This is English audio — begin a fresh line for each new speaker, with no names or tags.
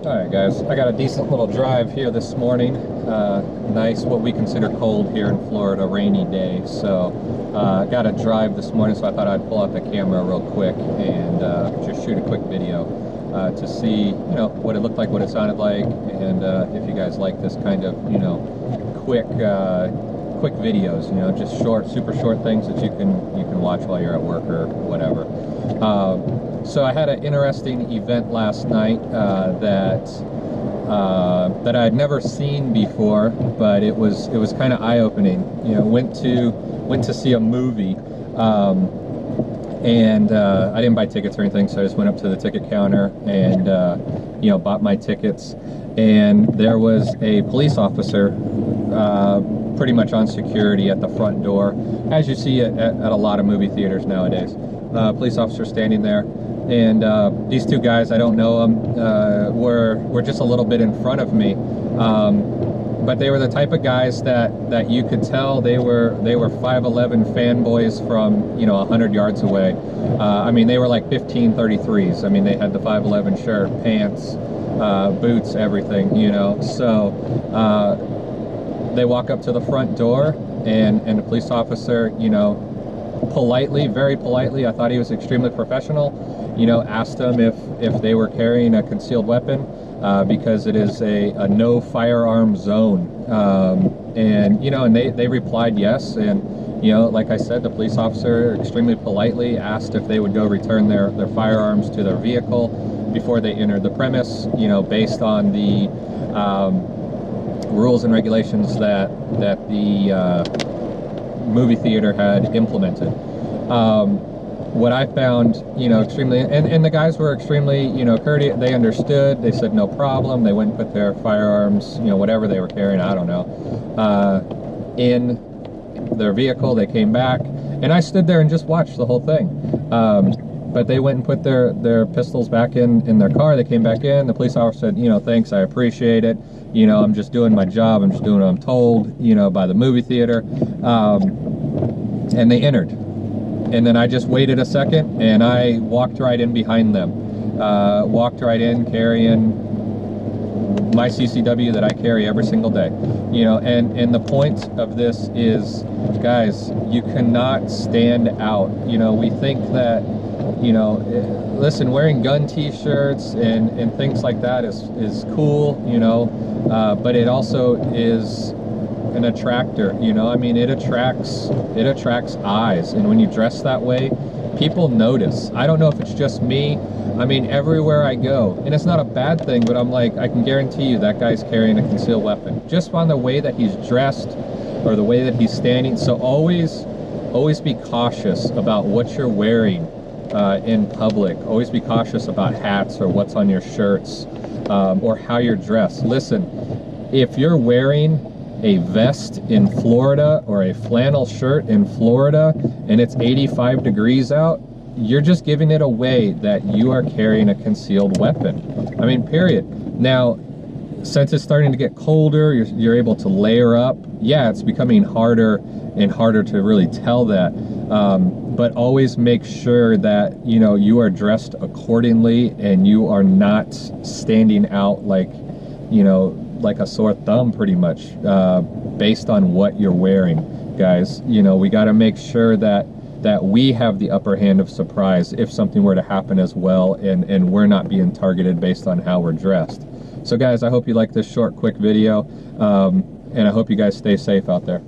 Alright guys, I got a decent little drive here this morning. Nice, what we consider cold here in Florida, rainy day. So got a drive this morning, so I thought I'd pull out the camera real quick and just shoot a quick video to see, you know, what it looked like, what it sounded like, and if you guys like this kind of, you know, quick videos, you know, just short, super short things that you can watch while you're at work or whatever. So I had an interesting event last night that I had never seen before, but it was kind of eye-opening. You know, went to see a movie, and I didn't buy tickets or anything, so I just went up to the ticket counter and you know, bought my tickets. And there was a police officer pretty much on security at the front door, as you see at a lot of movie theaters nowadays. Police officer standing there, and these two guys, I don't know them, were just a little bit in front of me, but they were the type of guys that you could tell they were 5'11" fanboys from, you know, 100 yards away. I mean, they were like 1533s. I mean, they had the 5'11" shirt, pants, boots, everything, you know. So they walk up to the front door, and the police officer, you know, politely, very politely, I thought he was extremely professional, you know, asked them if they were carrying a concealed weapon, because it is a no firearm zone, and you know, and they replied yes. And you know, like I said, the police officer extremely politely asked if they would go return their firearms to their vehicle before they entered the premise, you know, based on the rules and regulations that the movie theater had implemented. What I found, you know, extremely, and the guys were extremely, you know, courteous. They understood. They said no problem. They went and put their firearms, you know, whatever they were carrying, I don't know, in their vehicle. They came back, and I stood there and just watched the whole thing. But they went and put their pistols back in their car. They came back in. The police officer said, you know, thanks, I appreciate it. You know, I'm just doing my job. I'm just doing what I'm told, you know, by the movie theater. And they entered. And then I just waited a second, and I walked right in behind them. Walked right in carrying my CCW that I carry every single day. You know, and the point of this is, guys, you cannot stand out. You know, we think that, you know, listen, wearing gun t-shirts and things like that is cool, you know, but it also is an attractor, you know. I mean, it attracts eyes, and when you dress that way, people notice. I don't know if it's just me. I mean, everywhere I go, and it's not a bad thing, but I'm like, I can guarantee you that guy's carrying a concealed weapon just on the way that he's dressed or the way that he's standing. So always be cautious about what you're wearing in public. Always be cautious about hats or what's on your shirts, or how you're dressed. Listen, if you're wearing a vest in Florida or a flannel shirt in Florida and it's 85 degrees out, you're just giving it away that you are carrying a concealed weapon. I mean, period. Now, since it's starting to get colder, you're able to layer up. Yeah, it's becoming harder and harder to really tell that. But always make sure that, you know, you are dressed accordingly and you are not standing out like, you know, like a sore thumb, pretty much, based on what you're wearing, guys. You know, we got to make sure that we have the upper hand of surprise if something were to happen as well, and we're not being targeted based on how we're dressed. So guys, I hope you like this short, quick video, and I hope you guys stay safe out there.